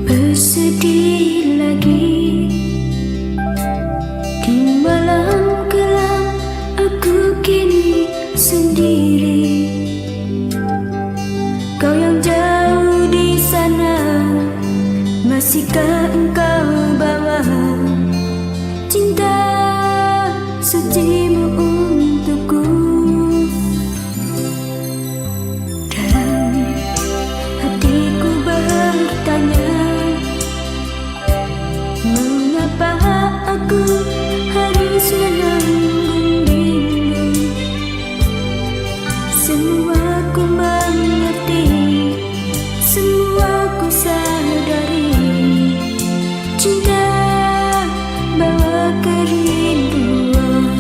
Bersedih lagi di malam gelap, aku kini sendiri. Kau yang jauh di sana, masihkah engkau bawa cinta sucimu untukku? Dalam hatiku bertanya, mengapa aku harus menanggung rindu? Semua ku mengerti, semua ku sadari, cinta bawa kerinduan.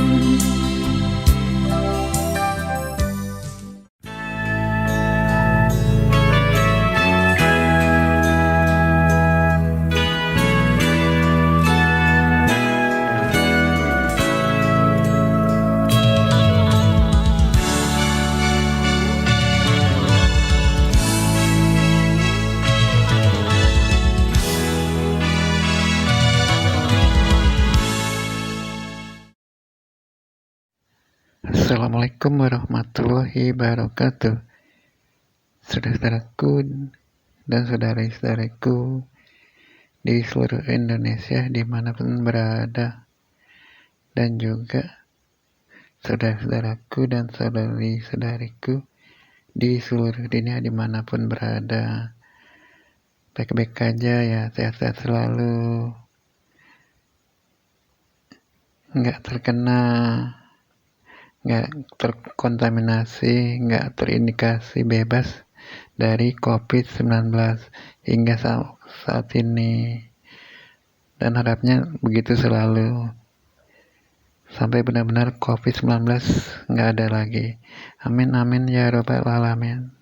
Assalamualaikum warahmatullahi wabarakatuh. Saudara-saudaraku dan saudari-saudariku di seluruh Indonesia dimanapun berada, dan juga saudara-saudaraku dan saudari-saudariku di seluruh dunia dimanapun berada. Baik-baik aja ya, sehat-sehat selalu, nggak terkena, nggak terkontaminasi, nggak terindikasi bebas dari COVID-19 hingga saat ini, dan harapnya begitu selalu sampai benar-benar COVID-19 nggak ada lagi. Amin amin ya robbal alamin.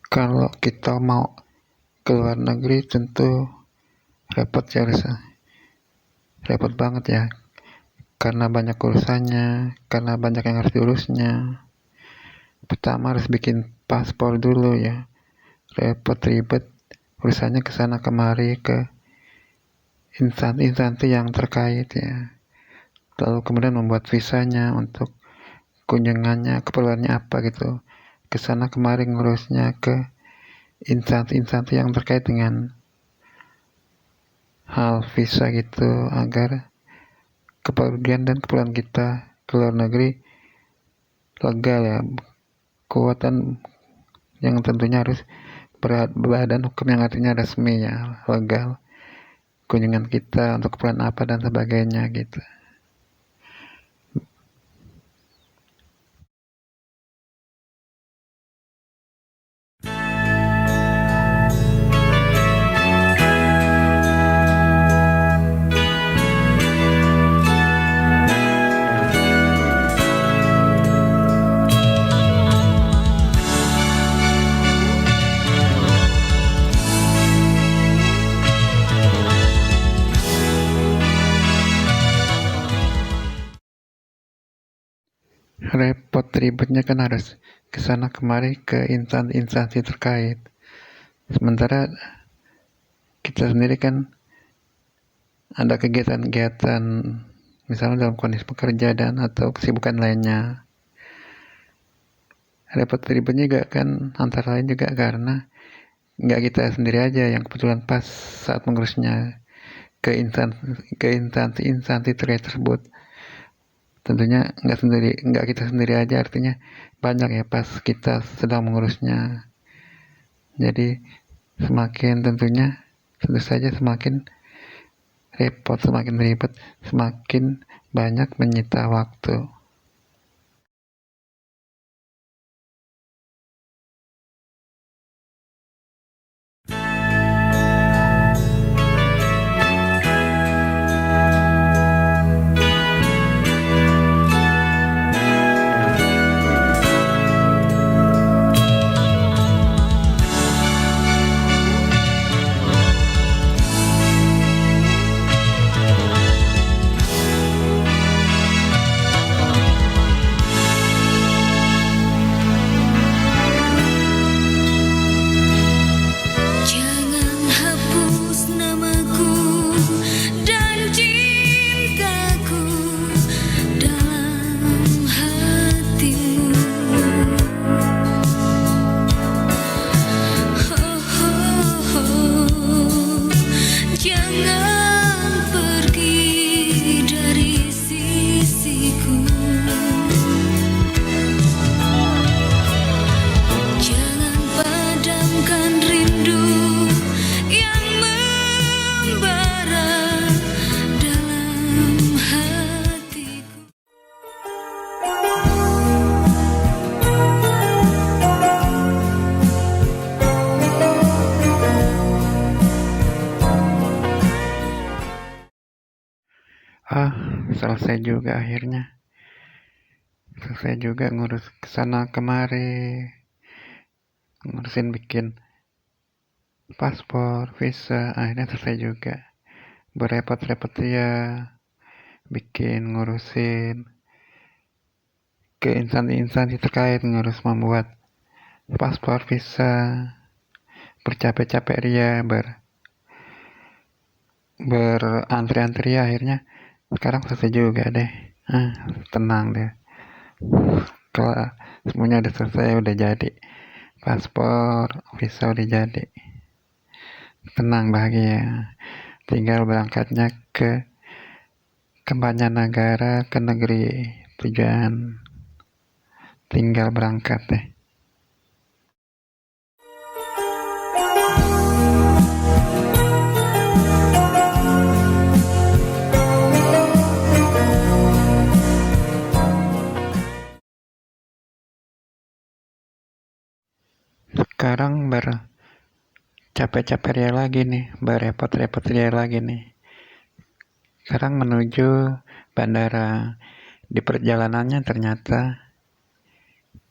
Kalau kita mau ke luar negeri tentu repot ya, repot banget ya, karena banyak urusannya, karena banyak yang harus diurusnya. Pertama harus bikin paspor dulu ya, repot ribet urusannya kesana kemari ke instansi yang terkait ya. Lalu kemudian membuat visanya untuk kunjungannya, keperluannya apa gitu, kesana kemari ngurusnya ke instansi yang terkait dengan hal visa gitu, agar kepergian dan keperluan kita ke luar negeri legal ya, kuatan yang tentunya harus berbadan hukum yang artinya resmi ya, legal, kunjungan kita untuk keperluan apa dan sebagainya gitu. Repot ribetnya kan harus kesana kemari ke instansi terkait, sementara kita sendiri kan ada kegiatan-kegiatan misalnya dalam kondisi pekerja dan atau kesibukan lainnya. Repot ribetnya juga kan antara lain juga karena nggak kita sendiri aja yang kebetulan pas saat mengurusnya, ke instansi terkait tersebut. Tentunya nggak kita sendiri aja, artinya banyak ya pas kita sedang mengurusnya. Jadi tentu saja semakin ribet, semakin banyak menyita waktu. Jangan hapus namaku dan cintaku dalam hatimu. Jangan pergi dari sisiku. Jangan padamkan rindu yang membara dalam hatiku. Selesai juga akhirnya. Selesai juga ngurus kesana kemari, ngurusin bikin paspor, visa, akhirnya selesai juga. Berrepot-repot ya ngurusin ke instansi terkait, ngurus membuat paspor, visa, bercapek-capek dia berantri-antri ya, akhirnya sekarang selesai juga deh. Tenang deh, kalau semuanya udah selesai, udah jadi paspor, visa udah jadi, tenang, bahagia, tinggal berangkatnya ke Banjarnegara, ke negeri tujuan, tinggal berangkat deh. Sekarang capek-capek dia lagi nih, berrepot-repot dia lagi nih. Sekarang menuju bandara. Di perjalanannya ternyata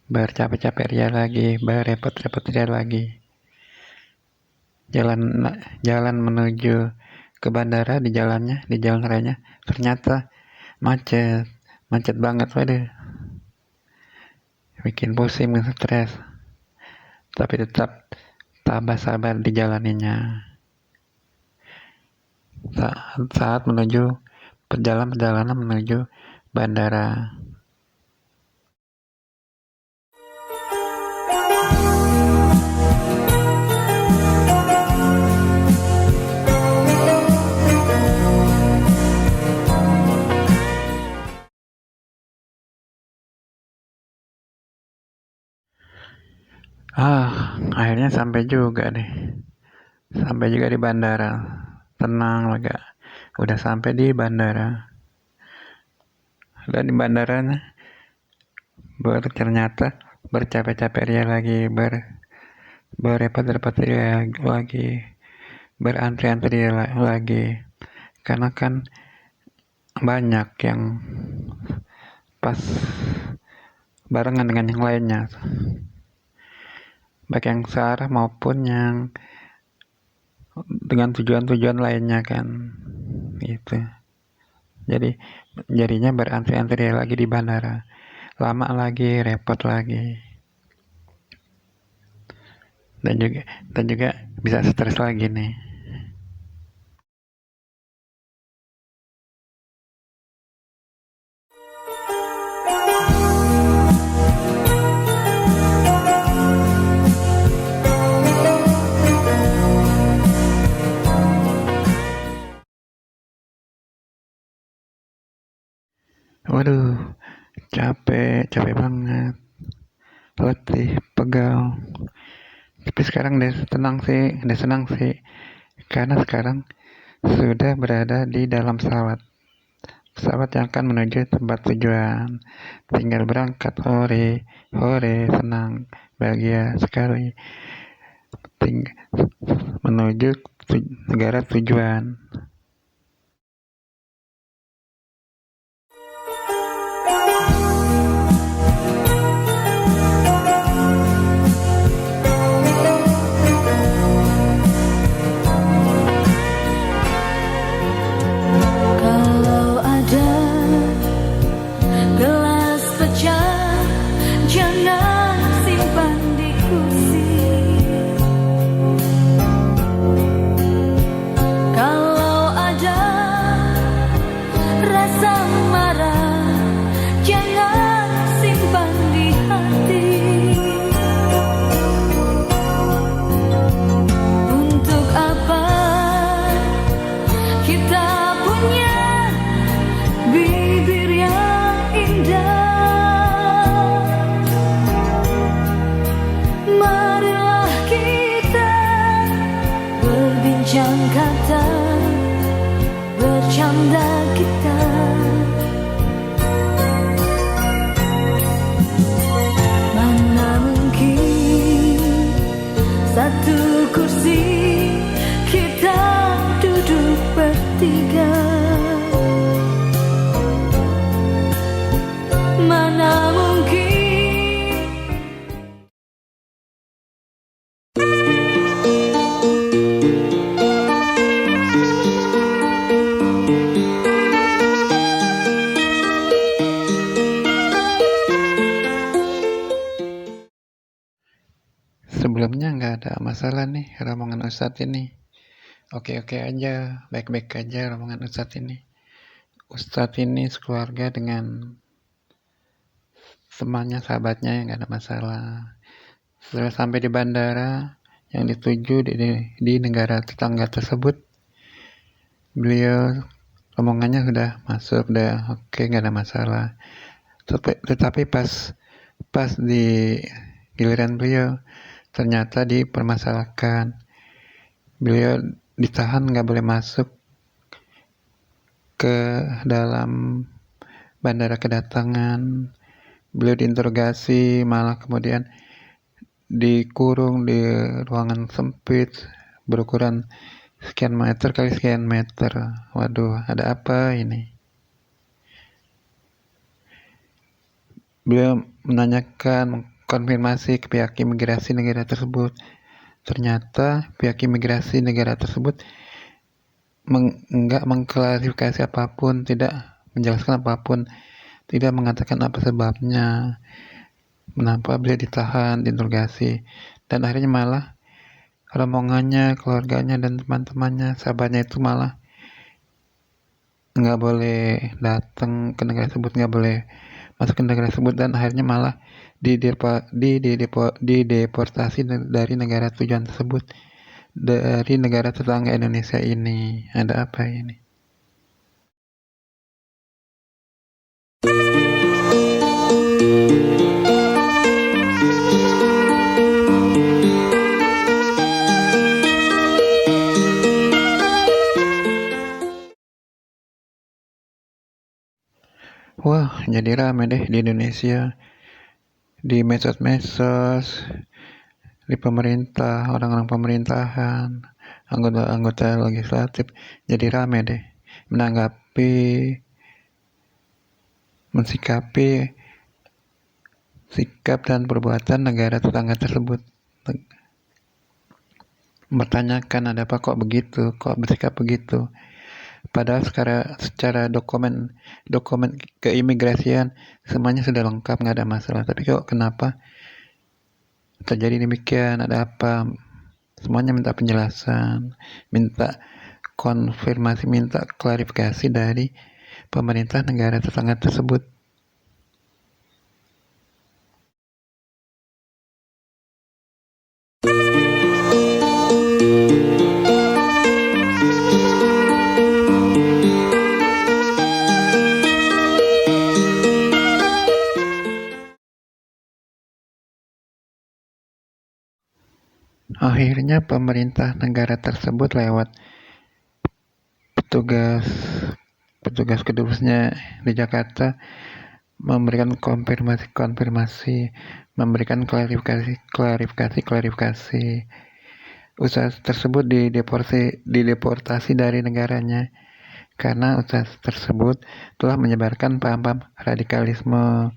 bercapek-capek dia lagi, berrepot-repot dia lagi. Jalan menuju ke bandara, di jalan raya ternyata macet banget, waduh. Bikin pusing dan stres. Tapi tetap tabah sabar dijalaninya. Saat menuju perjalanan menuju bandara. Akhirnya sampai juga di bandara. Tenang, lega, udah sampai di bandara. Dan di bandaranya ternyata bercapek-capek dia lagi, berrepot-repot dia lagi, berantri-antri dia lagi, karena kan banyak yang pas barengan dengan yang lainnya, baik yang searah maupun yang dengan tujuan-tujuan lainnya kan, gitu. Jadinya berantri-antri lagi di bandara, lama lagi, repot lagi, dan juga bisa stres lagi nih. Waduh, capek banget, letih, pegal. Tapi sekarang udah senang sih, karena sekarang sudah berada di dalam pesawat yang akan menuju tempat tujuan. Tinggal berangkat, hore, senang, bahagia sekali. Menuju negara tujuan. Kalau ada gelas pecah, jangan simpan di kursi. Kalau ada rasa marah, jangan simpan di hati. Untuk apa kita punya bibir yang indah? Marilah kita berbincang kata, bercanda kita. Mana mungkin satu kursi kita duduk bertiga. Mana mungkin. Sebelumnya nggak ada masalah nih rombongan Ustadz ini. Oke-oke aja, baik-baik aja rombongan Ustadz ini. Ustadz ini sekeluarga dengan temannya, sahabatnya, yang nggak ada masalah. Setelah sampai di bandara yang dituju di negara tetangga tersebut, beliau rombongannya sudah masuk, udah oke, nggak ada masalah. Tetapi pas di giliran beliau, ternyata dipermasalahkan. Beliau ditahan, nggak boleh masuk ke dalam bandara kedatangan. Beliau diinterogasi, malah kemudian dikurung di ruangan sempit berukuran sekian meter kali sekian meter. Waduh, ada apa ini? Beliau menanyakan, konfirmasi ke pihak imigrasi negara tersebut. Ternyata pihak imigrasi negara tersebut enggak mengklarifikasi apapun, tidak menjelaskan apapun, tidak mengatakan apa sebabnya, mengapa beliau ditahan, diinterogasi, dan akhirnya malah rombongannya, keluarganya, dan teman-temannya, sahabatnya itu malah nggak boleh datang ke negara tersebut, nggak boleh masuk ke negara tersebut, dan akhirnya malah dideportasi dari negara tujuan tersebut, dari negara tetangga Indonesia ini. Ada apa ini? Wah, jadi rame deh di Indonesia, di medsos, di pemerintah, orang-orang pemerintahan, anggota legislatif, jadi rame deh mensikapi sikap dan perbuatan negara tetangga tersebut. Bertanyakan, ada apa, kok begitu, kok bersikap begitu. Padahal secara dokumen keimigrasian semuanya sudah lengkap, nggak ada masalah. Tapi kok kenapa terjadi demikian? Ada apa? Semuanya minta penjelasan, minta konfirmasi, minta klarifikasi dari pemerintah negara tetangga tersebut. Akhirnya pemerintah negara tersebut lewat petugas kedubesnya di Jakarta memberikan konfirmasi, memberikan klarifikasi. Usaha tersebut dideportasi dari negaranya karena usaha tersebut telah menyebarkan paham-paham radikalisme,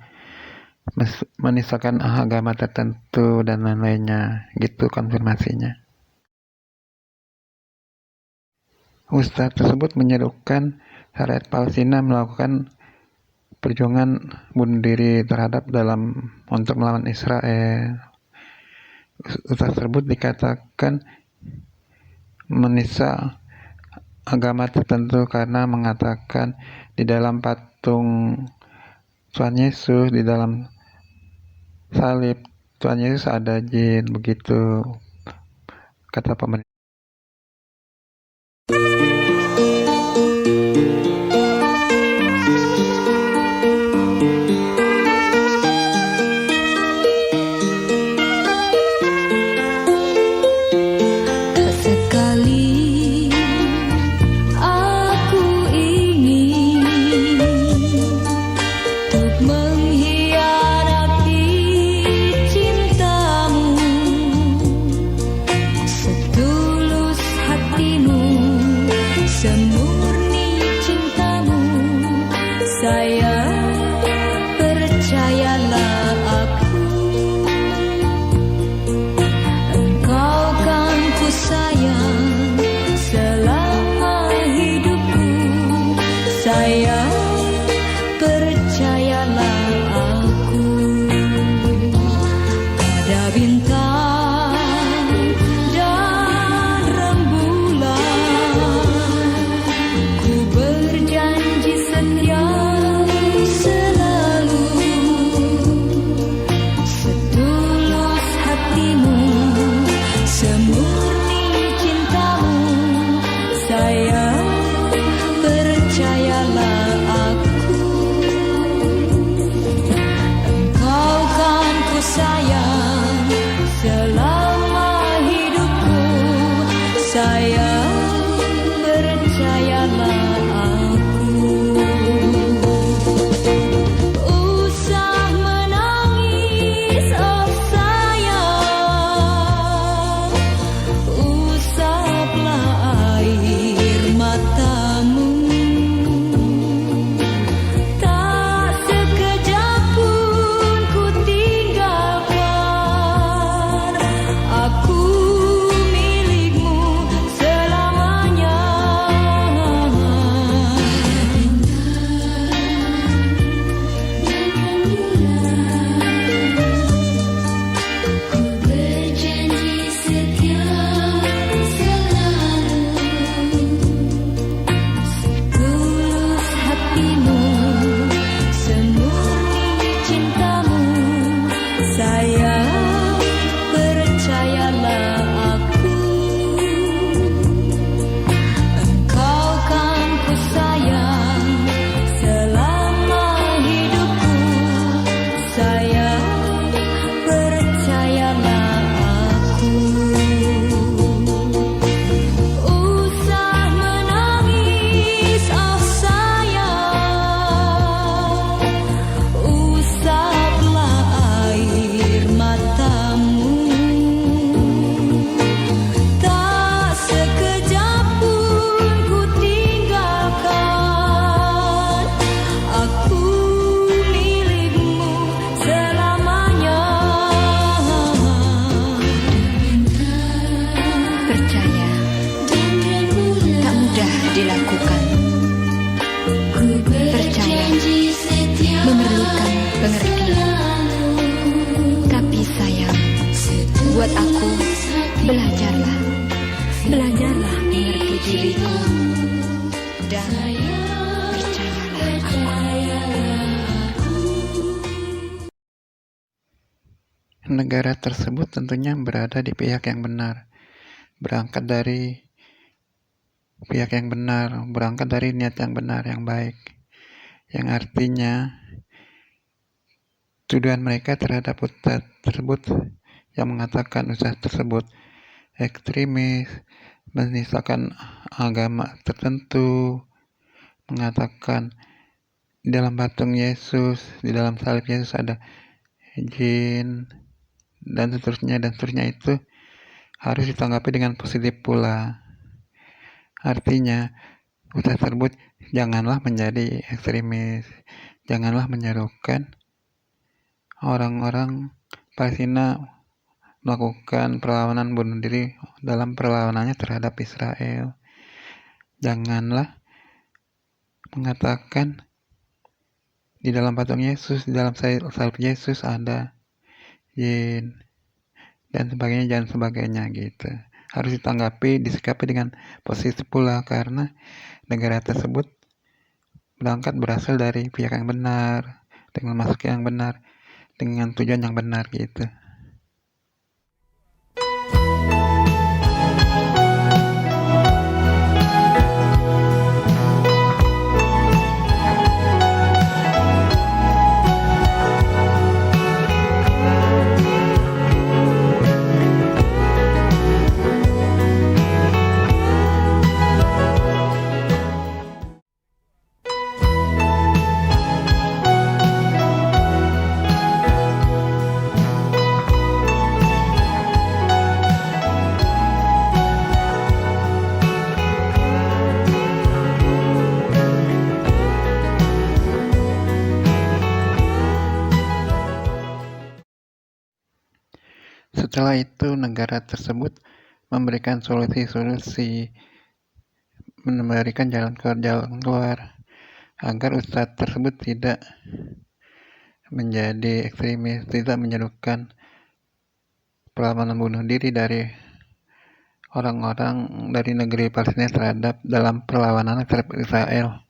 menistakan agama tertentu dan lain-lainnya. Gitu konfirmasinya. Ustadz tersebut menyerukan rakyat Palestina melakukan perjuangan bunuh diri untuk melawan Israel. Ustadz tersebut dikatakan menista agama tertentu karena mengatakan di dalam patung Tuhan Yesus, di dalam salib Tuhan Yesus ada jin, begitu kata pemerintah. Sekali aku ingin untuk mengkhianati cintamu, setulus hatimu, semurni cintamu, sayang, percayalah aku, engkau kan ku sayang selama hidupku, sayang, percayalah aku. Pada bintang dan rembulan ku berjanji setia selalu, setulus hatimu, semurni cintamu, sayang, percayalah aku, engkau kan ku sayang selama hidupku, sayang, percayalah aku. Usah menangis, oh sayang, usaplah air matamu, tak sekejap pun ku tinggalkan, aku milikmu selamanya. Ku berjanji setia selalu, setulus hatimu, semurni cintamu, sayang, percayalah aku, engkau kan ku sayang selama hidupku, sayang, percayalah aku. Usah menangis, oh sayang, usaplah air matamu, tak sekejap pun ku tinggalkan, aku milikmu selamanya. Percaya, tak mudah dilakukan. Percaya, memerlukan pengertian. Tapi sayang, buat aku, belajarlah mengerti diriku, dan percayalah aku. Negara tersebut tentunya berada di pihak yang benar, berangkat dari niat yang benar, yang baik, yang artinya tuduhan mereka terhadap ustadz tersebut yang mengatakan usaha tersebut ekstremis, menistakan agama tertentu, mengatakan di dalam patung Yesus, di dalam salib Yesus ada jin, dan seterusnya itu harus ditanggapi dengan positif pula. Artinya, usaha tersebut janganlah menjadi ekstremis, janganlah menyerukan orang-orang Palestina melakukan perlawanan bunuh diri dalam perlawanannya terhadap Israel. Janganlah mengatakan di dalam patung Yesus, di dalam salib Yesus ada jin dan sebagainya gitu. Harus disikapi dengan positif pula, karena negara tersebut berasal dari pihak yang benar, dengan masuk yang benar, dengan tujuan yang benar gitu. Setelah itu negara tersebut memberikan solusi, memberikan jalan keluar agar ustadz tersebut tidak menjadi ekstremis, tidak menyerukan perlawanan bunuh diri dari orang-orang dari negeri Palestina dalam perlawanan terhadap Israel,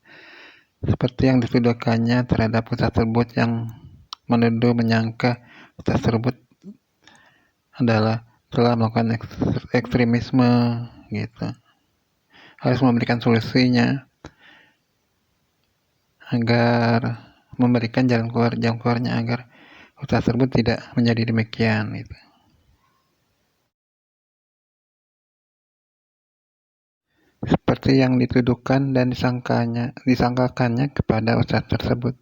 seperti yang dituduhkannya terhadap ustadz tersebut, yang menyangka ustadz tersebut adalah telah melakukan ekstremisme gitu. Harus memberikan solusinya agar memberikan jalan keluarnya agar usaha tersebut tidak menjadi demikian gitu. Seperti yang dituduhkan dan disangkakannya kepada ustaz tersebut.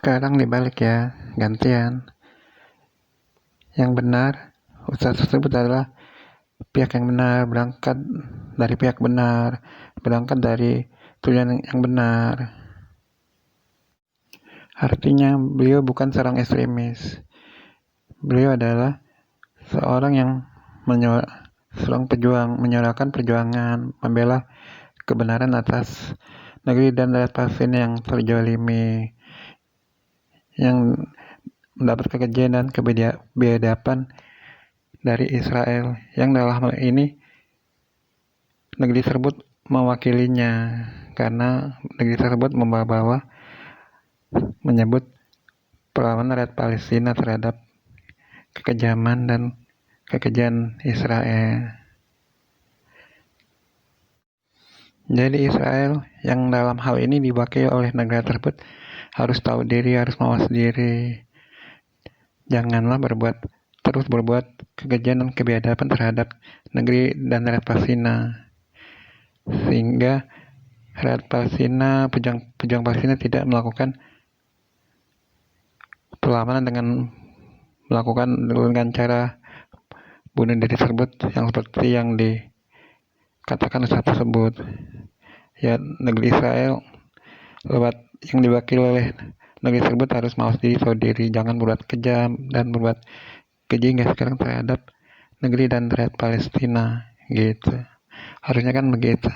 Sekarang dibalik ya, gantian. Yang benar, ustaz tersebut adalah pihak yang benar, berangkat dari tujuan yang benar. Artinya beliau bukan seorang ekstremis. Beliau adalah seorang yang menyuarakan perjuangan, membela kebenaran atas negeri dan rakyat Palestina yang terzalimi, yang mendapat kekejian dan kebiadaban dari Israel, yang dalam hal ini negeri tersebut mewakilinya, karena negeri tersebut menyebut perlawanan rakyat Palestina terhadap kekejaman dan kekejian Israel. Jadi Israel yang dalam hal ini diwakili oleh negara tersebut harus tahu diri, harus mawas diri. Janganlah terus berbuat kekejian dan kebiadaban terhadap negeri dan rakyat Palestina, sehingga rakyat Palestina, pejuang Palestina tidak melakukan perlawanan dengan cara bunuh diri tersebut, yang seperti yang dikatakan ustaz tersebut. Ya, negeri Israel yang diwakili oleh negeri tersebut harus mawas diri, tahu diri, jangan berbuat kejam dan berbuat keji hingga sekarang terhadap negeri dan rakyat Palestina gitu. Harusnya kan begitu.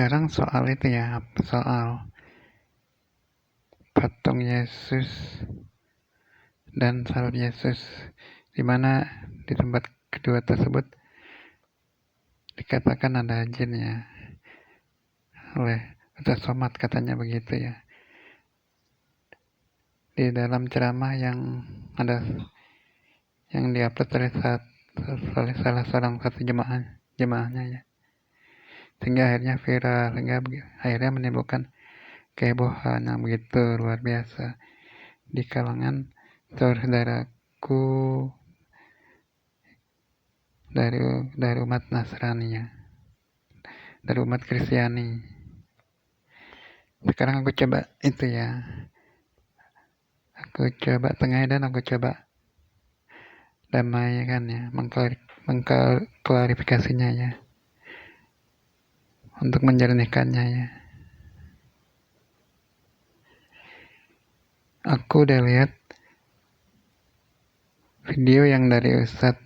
sekarang soal itu ya, soal patung Yesus dan salib Yesus, di mana di tempat kedua tersebut dikatakan ada jinnya oleh Ustaz Somad, katanya begitu ya. Di dalam ceramah yang ada yang diupload oleh salah seorang satu jemaahnya ya, sehingga akhirnya viral, sehingga akhirnya menimbulkan kehebohan yang begitu luar biasa di kalangan saudaraku dari umat Nasrani ya, dari umat Kristiani. Sekarang aku coba itu ya, aku coba tengahi dan aku coba damaikan ya, mengklarifikasinya ya, untuk menjernihkannya ya. Aku udah lihat video yang dari Ustadz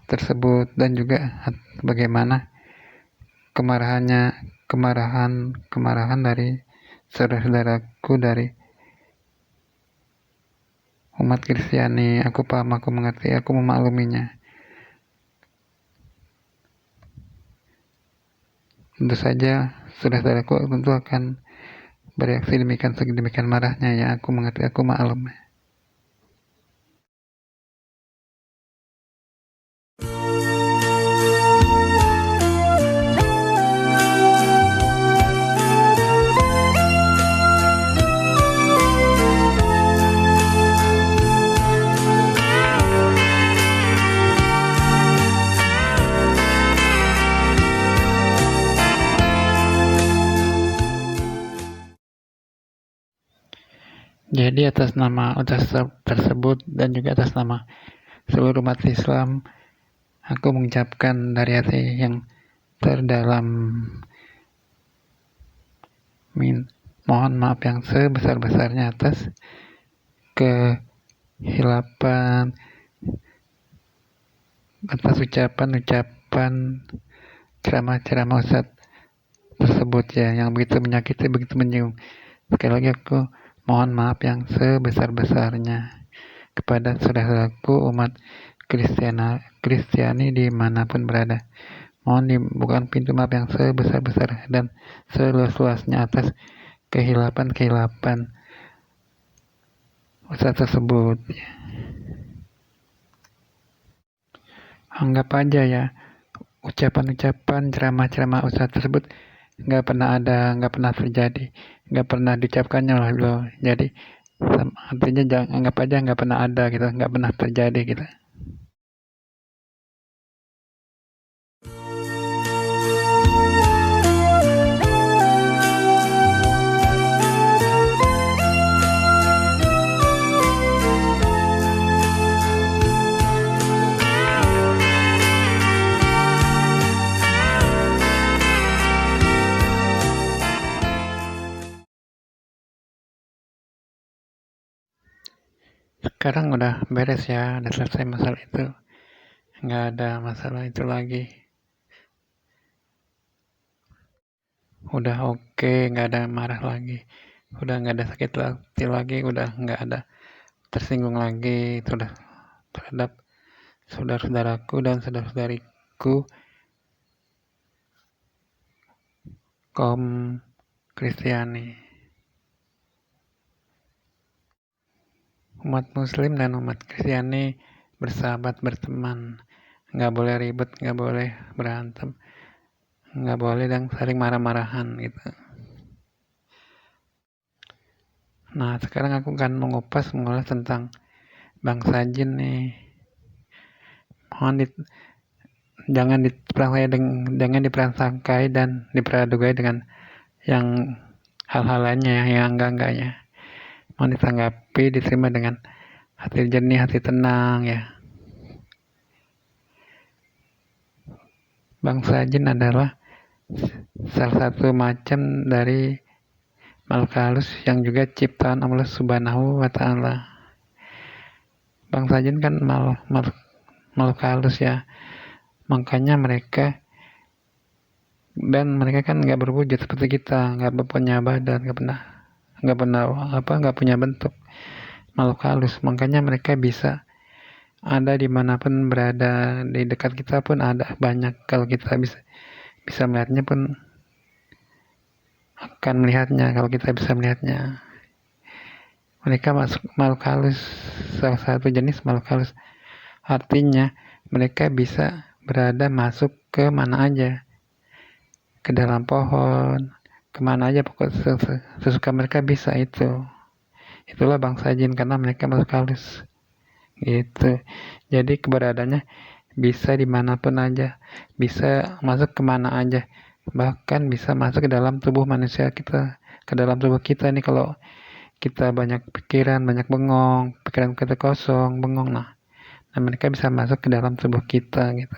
tersebut dan juga bagaimana kemarahan dari saudara-saudaraku dari umat Kristiani. Aku paham, aku mengerti, aku memakluminya. Tentu saja saudara-saudaraku tentu akan bereaksi demikian marahnya ya. Aku mengerti, aku maklum. Jadi atas nama Ustaz tersebut dan juga atas nama seluruh umat Islam, aku mengucapkan dari hati yang terdalam, mohon maaf yang sebesar-besarnya atas kehilapan, atas ucapan-ucapan ceramah-ceramah Ustaz tersebut ya, yang begitu menyakiti, begitu menyinggung. Sekali lagi aku mohon maaf yang sebesar-besarnya kepada saudaraku umat Kristiani dimanapun berada. Mohon dibukakan pintu maaf yang sebesar-besar dan seluas-luasnya atas kehilapan Ustaz tersebut. Anggap aja ya, ucapan-ucapan ceramah-ceramah Ustaz tersebut nggak pernah terjadi, nggak pernah diucapkannya oleh beliau. Jadi artinya jangan anggap aja nggak pernah ada gitu, nggak pernah terjadi gitu. Sekarang udah beres ya, udah selesai masalah itu, nggak ada masalah itu lagi, udah oke, nggak ada marah lagi, udah nggak ada sakit hati lagi, udah nggak ada tersinggung lagi, sudah terhadap saudara-saudaraku dan saudara-saudariku kaum Kristiani. Umat Muslim dan umat Kristiani bersahabat, berteman, nggak boleh ribet, nggak boleh berantem, nggak boleh dan saling marah-marahan gitu. Nah, sekarang aku akan mengulas tentang bangsa jin nih. Mohon jangan diprasangkai dan diperadugai dengan yang hal-hal lainnya yang enggak-enggaknya. Mohon ditanggapi, diterima dengan hati jernih, hati tenang ya. Bangsa jin adalah salah satu macam dari makhluk halus yang juga ciptaan Allah Subhanahu wa Ta'ala. Bangsa jin kan makhluk halus ya, makanya mereka dan mereka kan nggak berwujud seperti kita, nggak punya badan, nggak punya bentuk, makhluk halus. Makanya mereka bisa ada dimanapun berada, di dekat kita pun ada banyak. Kalau kita bisa melihatnya pun akan melihatnya, kalau kita bisa melihatnya. Mereka masuk makhluk halus, salah satu jenis makhluk halus. Artinya mereka bisa berada masuk ke mana aja, ke dalam pohon, kemana aja, pokok sesuka mereka bisa itu. Itulah bangsa jin karena mereka makhluk halus. Gitu. Jadi keberadaannya bisa dimanapun aja, bisa masuk kemana aja, bahkan bisa masuk ke dalam tubuh manusia kita, ke dalam tubuh kita nih. Kalau kita banyak pikiran, banyak bengong, pikiran kita kosong, bengong, nah mereka bisa masuk ke dalam tubuh kita gitu.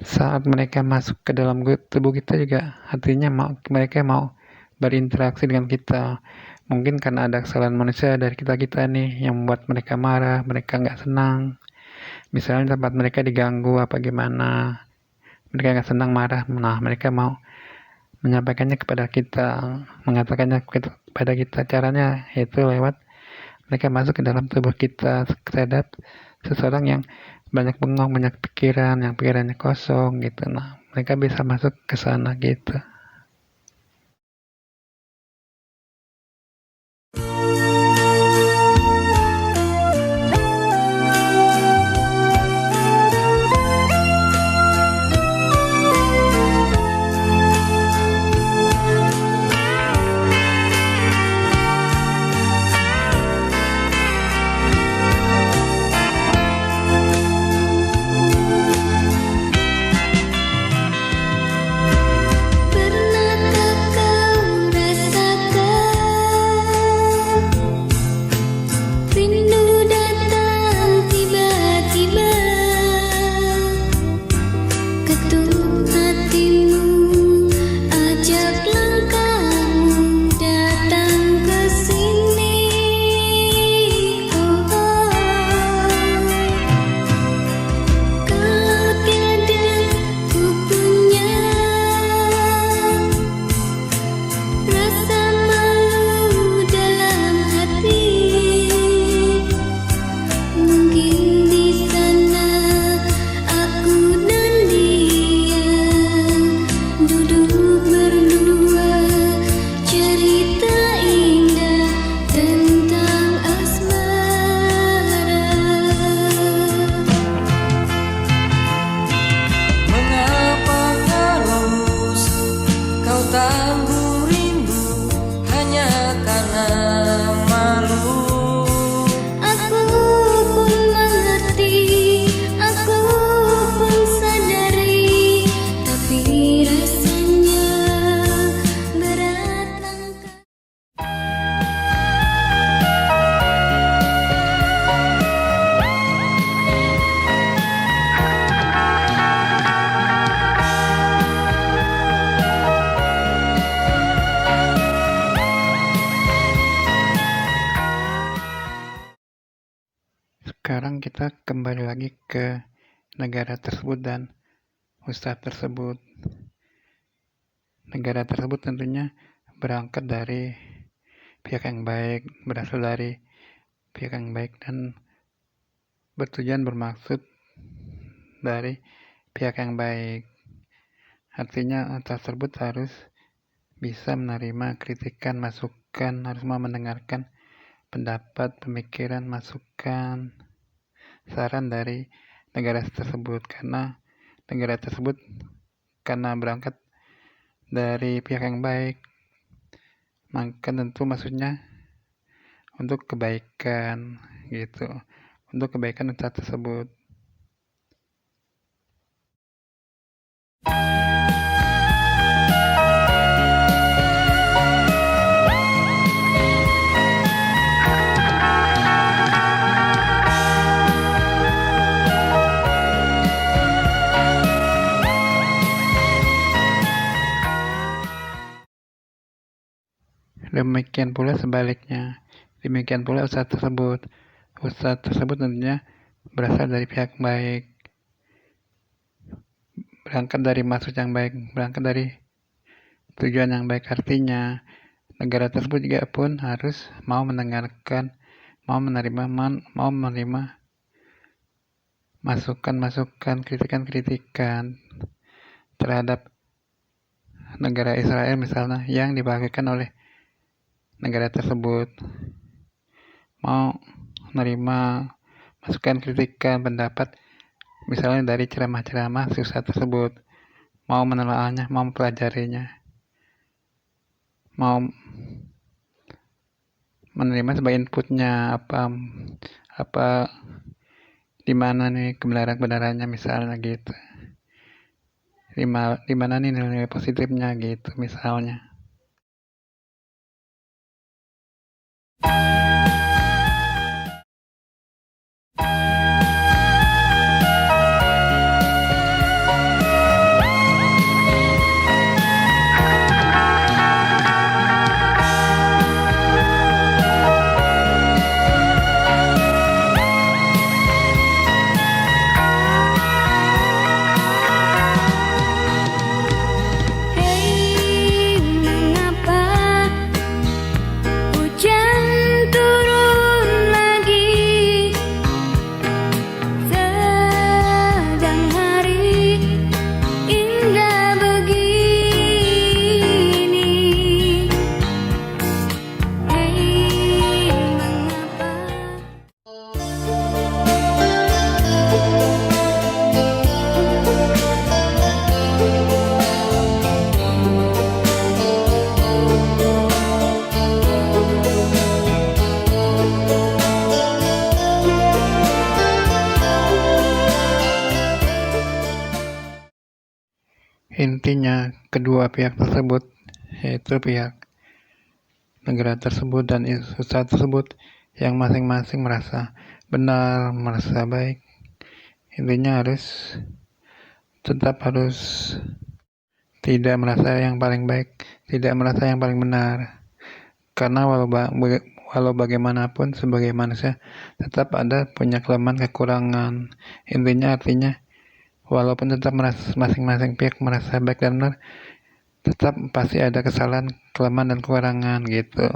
Saat mereka masuk ke dalam tubuh kita juga, artinya mereka mau berinteraksi dengan kita. Mungkin karena ada kesalahan manusia dari kita nih yang membuat mereka marah, mereka nggak senang. Misalnya tempat mereka diganggu apa gimana, mereka nggak senang, marah. Nah mereka mau menyampaikannya kepada kita, mengatakannya kepada kita. Caranya yaitu lewat mereka masuk ke dalam tubuh kita terhadap seseorang yang banyak bengong, banyak pikiran, yang pikirannya kosong gitu. Nah mereka bisa masuk ke sana gitu. Sekarang kita kembali lagi ke negara tersebut dan ustadz tersebut. Negara tersebut tentunya berangkat dari pihak yang baik, berasal dari pihak yang baik, dan bertujuan bermaksud dari pihak yang baik. Artinya ustadz tersebut harus bisa menerima kritikan, masukan, harus mau mendengarkan pendapat, pemikiran, masukan, saran dari negara tersebut, karena negara tersebut karena berangkat dari pihak yang baik, maka tentu maksudnya untuk kebaikan gitu, untuk kebaikan ustadz tersebut. Demikian pula sebaliknya, demikian pula ustadz tersebut tentunya berasal dari pihak baik, berangkat dari maksud yang baik, berangkat dari tujuan yang baik. Artinya negara tersebut juga pun harus mau mendengarkan, mau menerima masukan-masukan, kritikan-kritikan terhadap negara Israel misalnya yang dilakukan oleh negara tersebut, mau menerima masukan, kritikan, pendapat misalnya dari ceramah-ceramah susah tersebut, mau menelaahnya, mau mempelajarinya, mau menerima sebagai inputnya, apa di mana nih kebenarannya misalnya gitu, di mana nih nilai positifnya gitu misalnya. Hei, mengapa hujan turun lagi? Sedang hari indah begini. Hei, mengapa? Intinya kedua pihak tersebut, yaitu pihak negara tersebut dan usaha tersebut, yang masing-masing merasa benar, merasa baik, intinya tetap harus tidak merasa yang paling baik, tidak merasa yang paling benar, karena walau bagaimanapun sebagai manusia tetap ada punya kelemahan, kekurangan. Artinya walaupun tetap masing-masing pihak merasa baik dan benar, tetap pasti ada kesalahan, kelemahan, dan kekurangan gitu.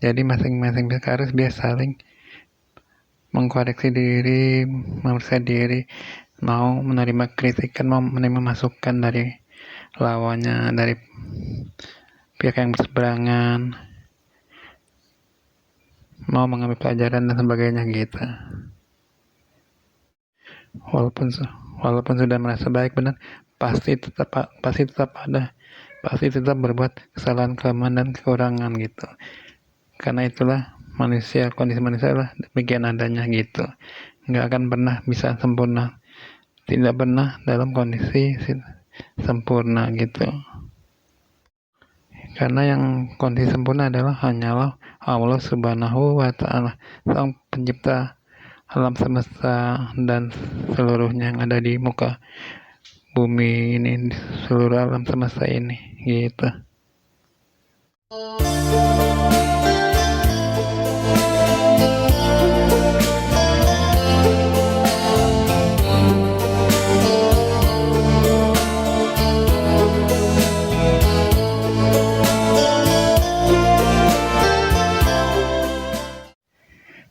Jadi masing-masing pihak harus biasa saling mengkoreksi diri, memeriksa diri, mau menerima kritikan, mau menerima masukan dari lawannya, dari pihak yang berseberangan, mau mengambil pelajaran dan sebagainya gitu. Walaupun sudah merasa baik benar, pasti tetap berbuat kesalahan, kelemahan, dan kekurangan gitu. Karena itulah kondisi manusia lah demikian adanya gitu. Nggak akan pernah bisa sempurna, tidak pernah dalam kondisi sempurna gitu. Karena yang kondisi sempurna hanyalah Allah Subhanahu wa Ta'ala, Sang Pencipta alam semesta dan seluruhnya yang ada di muka bumi ini, seluruh alam semesta ini gitu.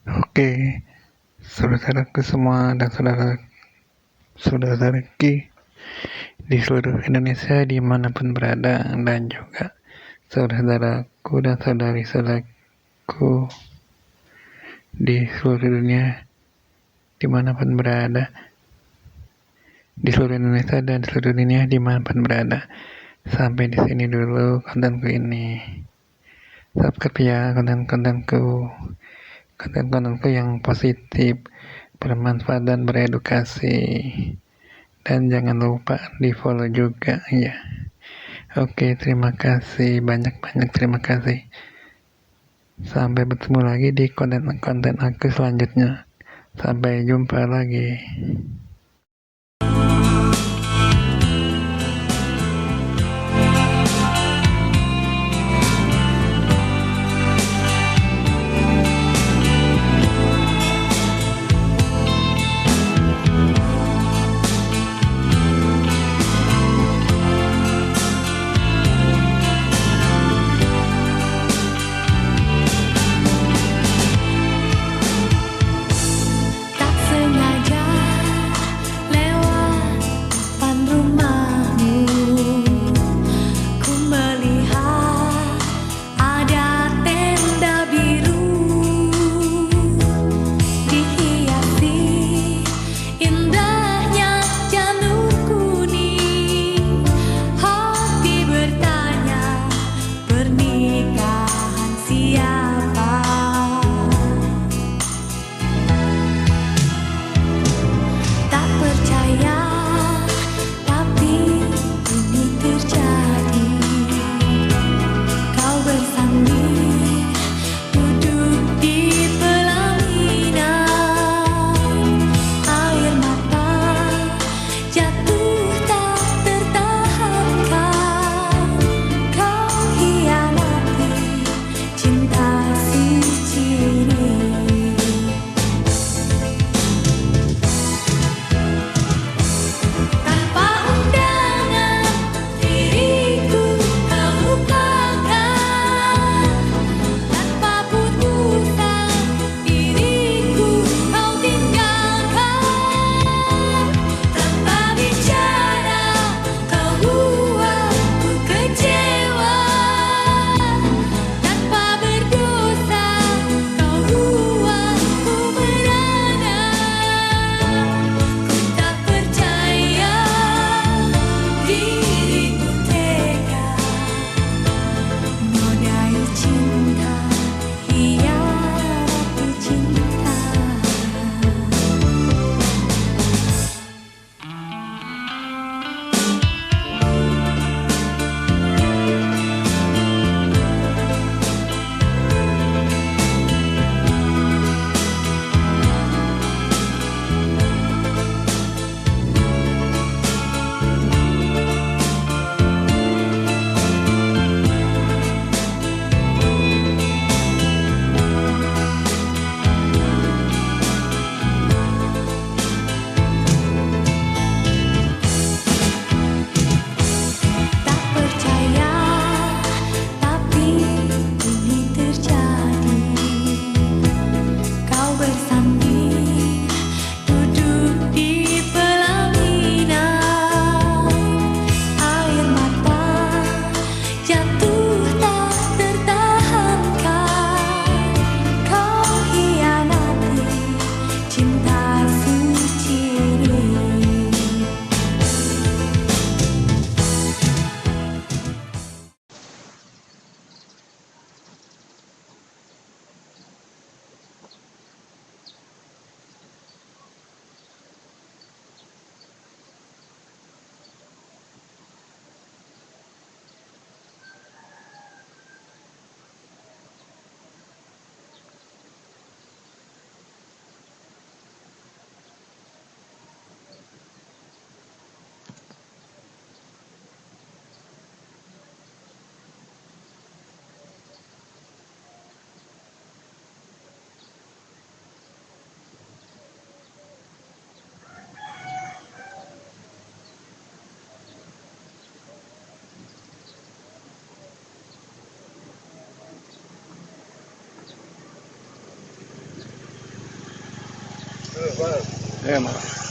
Oke, saudaraku semua dan saudara-saudariku di seluruh Indonesia dimanapun berada, dan juga saudaraku dan saudari-saudariku di seluruh dunia dimanapun berada, di seluruh Indonesia dan di seluruh dunia dimanapun berada. Sampai di sini dulu kontenku ini. Subscribe ya kontenku yang positif, bermanfaat dan beredukasi. Dan jangan lupa di follow juga ya. Oke, terima kasih, banyak terima kasih. Sampai bertemu lagi di konten aku selanjutnya. Sampai jumpa lagi. Ya, Mas.